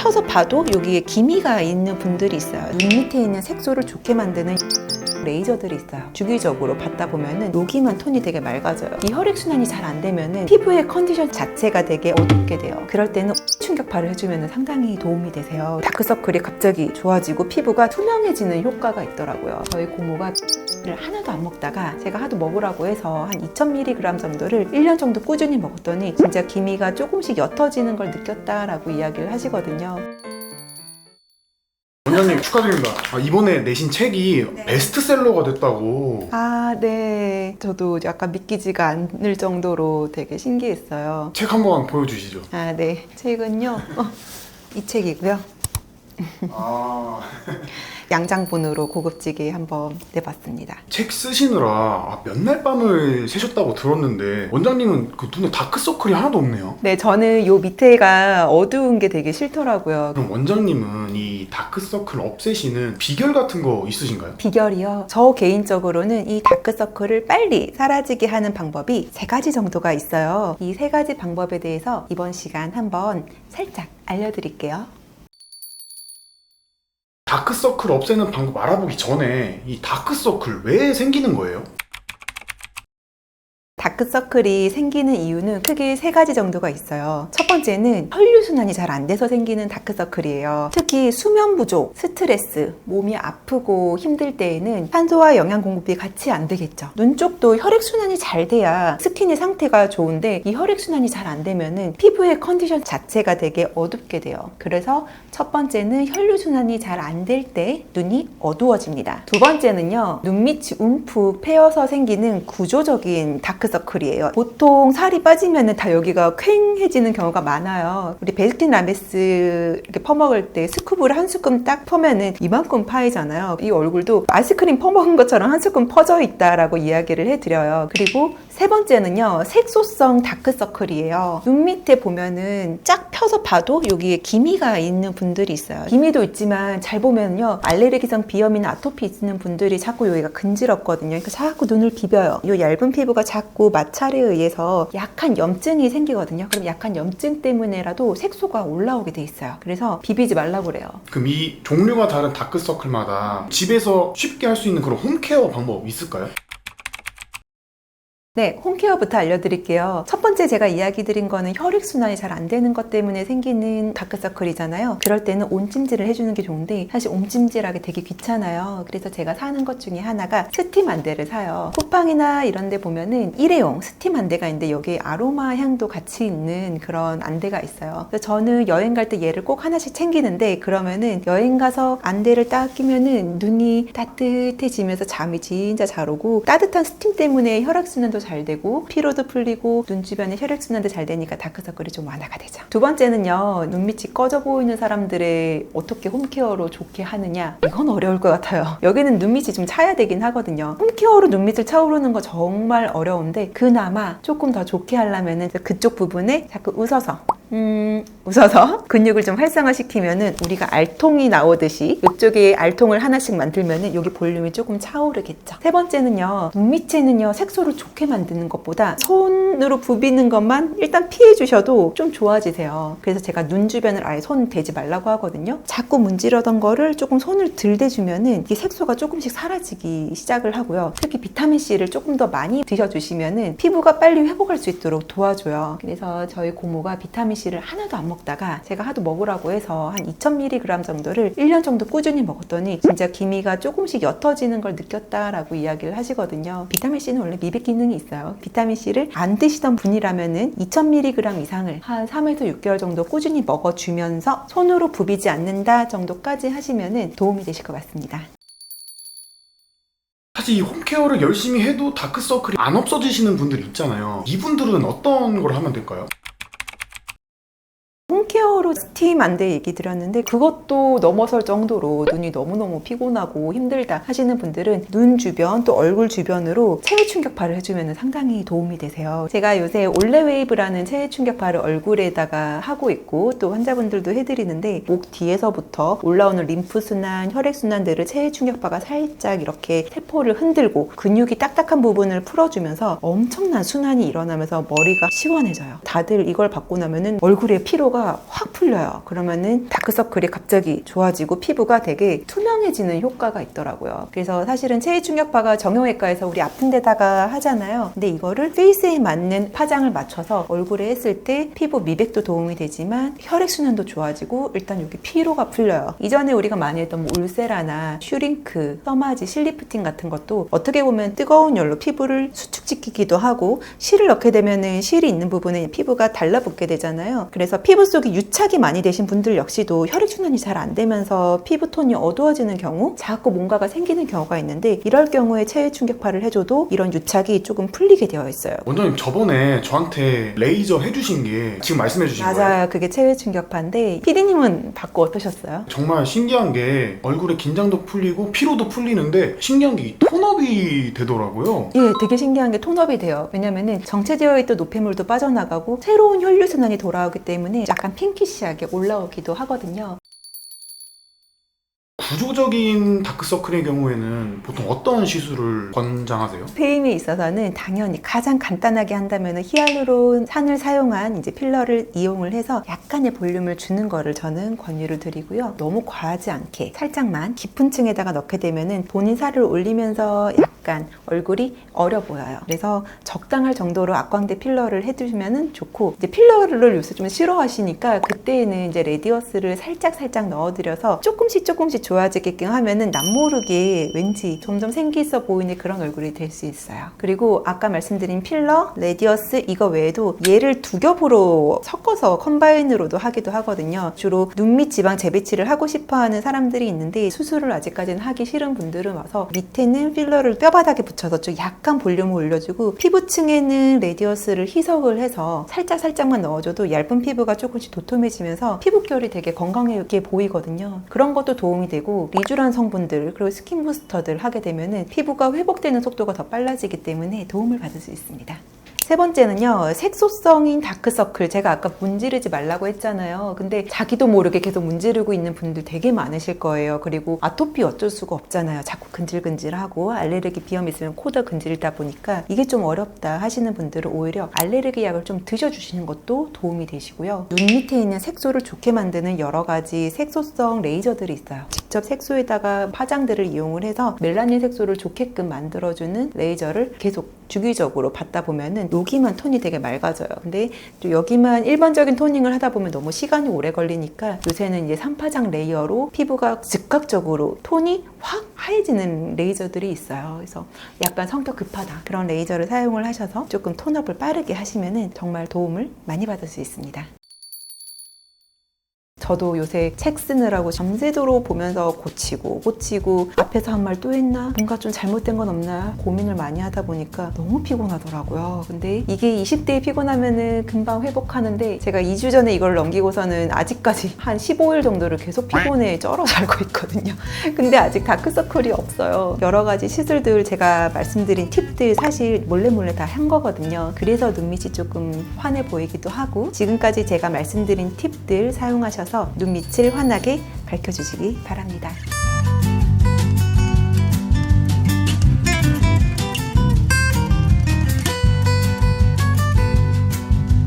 펴서 봐도 여기에 기미가 있는 분들이 있어요. 눈 밑에 있는 색소를 좋게 만드는 레이저들이 있어요. 주기적으로 받다 보면은 여기만 톤이 되게 맑아져요. 이 혈액순환이 잘 안 되면은 피부의 컨디션 자체가 되게 어둡게 돼요. 그럴 때는 충격파를 해주면 상당히 도움이 되세요. 다크서클이 갑자기 좋아지고 피부가 투명해지는 효과가 있더라고요. 저희 고모가 를 하나도 안 먹다가 제가 하도 먹으라고 해서 한 2000mg 정도를 1년 정도 꾸준히 먹었더니 진짜 기미가 조금씩 옅어지는 걸 느꼈다라고 이야기를 하시거든요. 원장님 축하드립니다. 이번에 내신 책이 네. 베스트셀러가 됐다고. 네. 저도 약간 믿기지가 않을 정도로 되게 신기했어요. 책 한번 보여주시죠. 네. 책은요. 이 책이고요. 양장본으로 고급지게 한번 내봤습니다. 책 쓰시느라 몇날 밤을 새셨다고 들었는데 원장님은 그 눈에 다크서클이 하나도 없네요. 네, 저는 요 밑에가 어두운 게 되게 싫더라고요. 그럼 원장님은 이 다크서클 없애시는 비결 같은 거 있으신가요? 비결이요. 저 개인적으로는 이 다크서클을 빨리 사라지게 하는 방법이 3가지 정도가 있어요. 이 3가지 방법에 대해서 이번 시간 한번 살짝 알려드릴게요. 다크서클 없애는 방법 알아보기 전에 이 다크서클 왜 생기는 거예요? 다크서클이 생기는 이유는 크게 3가지 정도가 있어요. 첫 번째는 혈류순환이 잘 안 돼서 생기는 다크서클이에요. 특히 수면 부족, 스트레스, 몸이 아프고 힘들 때에는 산소와 영양 공급이 같이 안 되겠죠. 눈 쪽도 혈액순환이 잘 돼야 스킨의 상태가 좋은데 이 혈액순환이 잘 안 되면은 피부의 컨디션 자체가 되게 어둡게 돼요. 그래서 첫 번째는 혈류순환이 잘 안 될 때 눈이 어두워집니다. 두 번째는요, 눈밑이 움푹 패여서 생기는 구조적인 다크서클이에요. 보통 살이 빠지면 다 여기가 퀭해지는 경우가 많아요. 우리 베스킨 라빈스 이렇게 퍼먹을 때 스쿱을 한 스푼 딱 퍼면은 이만큼 파이잖아요. 이 얼굴도 아이스크림 퍼먹은 것처럼 한 스푼 퍼져 있다라고 이야기를 해드려요. 그리고 세 번째는요, 색소성 다크서클이에요. 눈 밑에 보면은 쫙 펴서 봐도 여기에 기미가 있는 분들이 있어요. 기미도 있지만 잘 보면요, 알레르기성 비염이나 아토피 있는 분들이 자꾸 여기가 근지럽거든요. 그러니까 자꾸 눈을 비벼요. 이 얇은 피부가 자꾸 마찰에 의해서 약한 염증이 생기거든요. 그럼 약한 염증 때문에라도 색소가 올라오게 돼 있어요. 그래서 비비지 말라고 그래요. 그럼 이 종류가 다른 다크서클마다 집에서 쉽게 할 수 있는 그런 홈케어 방법 있을까요? 네, 홈케어부터 알려드릴게요. 첫 번째 제가 이야기 드린 거는 혈액순환이 잘 안 되는 것 때문에 생기는 다크서클이잖아요. 그럴 때는 온찜질을 해주는 게 좋은데 사실 온찜질하기 되게 귀찮아요. 그래서 제가 사는 것 중에 하나가 스팀 안대를 사요. 쿠팡이나 이런 데 보면은 일회용 스팀 안대가 있는데 여기에 아로마 향도 같이 있는 그런 안대가 있어요. 그래서 저는 여행 갈 때 얘를 꼭 하나씩 챙기는데 그러면은 여행 가서 안대를 딱 끼면은 눈이 따뜻해지면서 잠이 진짜 잘 오고 따뜻한 스팀 때문에 혈액순환도 잘 되고 피로도 풀리고 눈 주변에 혈액순환도 잘 되니까 다크서클이 좀 완화가 되죠. 두 번째는요, 눈밑이 꺼져 보이는 사람들의 어떻게 홈케어로 좋게 하느냐, 이건 어려울 것 같아요. 여기는 눈밑이 좀 차야 되긴 하거든요. 홈케어로 눈밑을 차오르는 거 정말 어려운데 그나마 조금 더 좋게 하려면은 그쪽 부분에 자꾸 웃어서 근육을 좀 활성화시키면은 우리가 알통이 나오듯이 이쪽에 알통을 하나씩 만들면은 여기 볼륨이 조금 차오르겠죠. 세 번째는요, 눈밑에는요 색소를 좋게 만드는 것보다 손으로 부비는 것만 일단 피해 주셔도 좀 좋아지세요. 그래서 제가 눈 주변을 아예 손 대지 말라고 하거든요. 자꾸 문지르던 거를 조금 손을 들대주면은 이 색소가 조금씩 사라지기 시작을 하고요. 특히 비타민C를 조금 더 많이 드셔주시면은 피부가 빨리 회복할 수 있도록 도와줘요. 그래서 저희 고모가 비타민C를 하나도 안 먹다가 제가 하도 먹으라고 해서 한 2000mg 정도를 1년 정도 꾸준히 먹었더니 진짜 기미가 조금씩 옅어지는 걸 느꼈다라고 이야기를 하시거든요. 비타민C는 원래 미백 기능이 있어요. 비타민C를 안 드시던 분이라면은 2000mg 이상을 한 3에서 6개월 정도 꾸준히 먹어주면서 손으로 부비지 않는다 정도까지 하시면은 도움이 되실 것 같습니다. 사실 이 홈케어를 열심히 해도 다크서클이 안 없어지시는 분들이 있잖아요. 이분들은 어떤 걸 하면 될까요? 홈케어로 스팀 안대 얘기 드렸는데 그것도 넘어설 정도로 눈이 너무너무 피곤하고 힘들다 하시는 분들은 눈 주변 또 얼굴 주변으로 체외 충격파를 해주면 상당히 도움이 되세요. 제가 요새 올레웨이브라는 체외 충격파를 얼굴에다가 하고 있고 또 환자분들도 해드리는데 목 뒤에서부터 올라오는 림프순환, 혈액순환들을 체외 충격파가 살짝 이렇게 세포를 흔들고 근육이 딱딱한 부분을 풀어주면서 엄청난 순환이 일어나면서 머리가 시원해져요. 다들 이걸 받고 나면은 얼굴에 피로가 피부가 확 풀려요. 그러면은 다크서클이 갑자기 좋아지고 피부가 되게 투명해지는 효과가 있더라고요. 그래서 사실은 체외충격파가 정형외과에서 우리 아픈 데다가 하잖아요. 근데 이거를 페이스에 맞는 파장을 맞춰서 얼굴에 했을 때 피부 미백도 도움이 되지만 혈액순환도 좋아지고 일단 여기 피로가 풀려요. 이전에 우리가 많이 했던 뭐 울세라나 슈링크, 써마지, 실리프팅 같은 것도 어떻게 보면 뜨거운 열로 피부를 수축시키기도 하고 실을 넣게 되면은 실이 있는 부분에 피부가 달라붙게 되잖아요. 그래서 피부 속에 유착이 많이 되신 분들 역시도 혈액순환이 잘 안 되면서 피부톤이 어두워지는 경우 자꾸 뭔가가 생기는 경우가 있는데 이럴 경우에 체외 충격파를 해줘도 이런 유착이 조금 풀리게 되어 있어요. 원장님 저번에 저한테 레이저 해주신 게 지금 말씀해 주신 거예요? 맞아요. 그게 체외 충격파인데 PD님은 받고 어떠셨어요? 정말 신기한 게 얼굴에 긴장도 풀리고 피로도 풀리는데 신기한 게 이 톤업이 되더라고요. 예, 되게 신기한 게 톤업이 돼요. 왜냐면은 정체되어 있던 노폐물도 빠져나가고 새로운 혈류순환이 돌아오기 때문에 약간 핑키시하게 올라오기도 하거든요. 구조적인 다크서클의 경우에는 보통 어떤 시술을 권장하세요? 페임에 있어서는 당연히 가장 간단하게 한다면 히알루론 산을 사용한 이제 필러를 이용을 해서 약간의 볼륨을 주는 거를 저는 권유를 드리고요. 너무 과하지 않게 살짝만 깊은 층에다가 넣게 되면은 본인 살을 올리면서 약간 얼굴이 어려 보여요. 그래서 적당할 정도로 악광대 필러를 해주시면은 좋고, 이제 필러를 요새 좀 싫어하시니까 그때는 이제 레디어스를 살짝 넣어드려서 조금씩 좋아지게끔 하면은 남모르게 왠지 점점 생기 있어 보이는 그런 얼굴이 될 수 있어요. 그리고 아까 말씀드린 필러, 레디어스 이거 외에도 얘를 두 겹으로 섞어서 컴바인으로도 하기도 하거든요. 주로 눈 밑 지방 재배치를 하고 싶어하는 사람들이 있는데 수술을 아직까지는 하기 싫은 분들은 와서 밑에는 필러를 뼈바닥에 붙여서 좀 약간 볼륨을 올려주고 피부층에는 레디어스를 희석을 해서 살짝만 넣어줘도 얇은 피부가 조금씩 도톰해지면서 피부결이 되게 건강하게 보이거든요. 그런 것도 도움이 되고 리쥬란 성분들 그리고 스킨 부스터들 하게 되면은 피부가 회복되는 속도가 더 빨라지기 때문에 도움을 받을 수 있습니다. 세 번째는요, 색소성인 다크서클. 제가 아까 문지르지 말라고 했잖아요. 근데 자기도 모르게 계속 문지르고 있는 분들 되게 많으실 거예요. 그리고 아토피 어쩔 수가 없잖아요. 자꾸 근질근질하고 알레르기 비염 있으면 코도 근질다 보니까 이게 좀 어렵다 하시는 분들은 오히려 알레르기 약을 좀 드셔주시는 것도 도움이 되시고요. 눈 밑에 있는 색소를 좋게 만드는 여러 가지 색소성 레이저들이 있어요. 직접 색소에다가 파장들을 이용을 해서 멜라닌 색소를 좋게끔 만들어주는 레이저를 계속 주기적으로 받다 보면은 여기만 톤이 되게 맑아져요. 근데 또 여기만 일반적인 토닝을 하다 보면 너무 시간이 오래 걸리니까 요새는 이제 3파장 레이어로 피부가 즉각적으로 톤이 확 하얘지는 레이저들이 있어요. 그래서 약간 성격 급하다 그런 레이저를 사용을 하셔서 조금 톤업을 빠르게 하시면은 정말 도움을 많이 받을 수 있습니다. 저도 요새 책 쓰느라고 밤새도록 보면서 고치고 앞에서 한 말 또 했나? 뭔가 좀 잘못된 건 없나? 고민을 많이 하다 보니까 너무 피곤하더라고요. 근데 이게 20대에 피곤하면은 금방 회복하는데 제가 2주 전에 이걸 넘기고서는 아직까지 한 15일 정도를 계속 피곤에 쩔어 살고 있거든요. 근데 아직 다크서클이 없어요. 여러 가지 시술들 제가 말씀드린 팁들 사실 몰래 다 한 거거든요. 그래서 눈밑이 조금 환해 보이기도 하고 지금까지 제가 말씀드린 팁들 사용하셔서 눈밑을 환하게 밝혀주시기 바랍니다.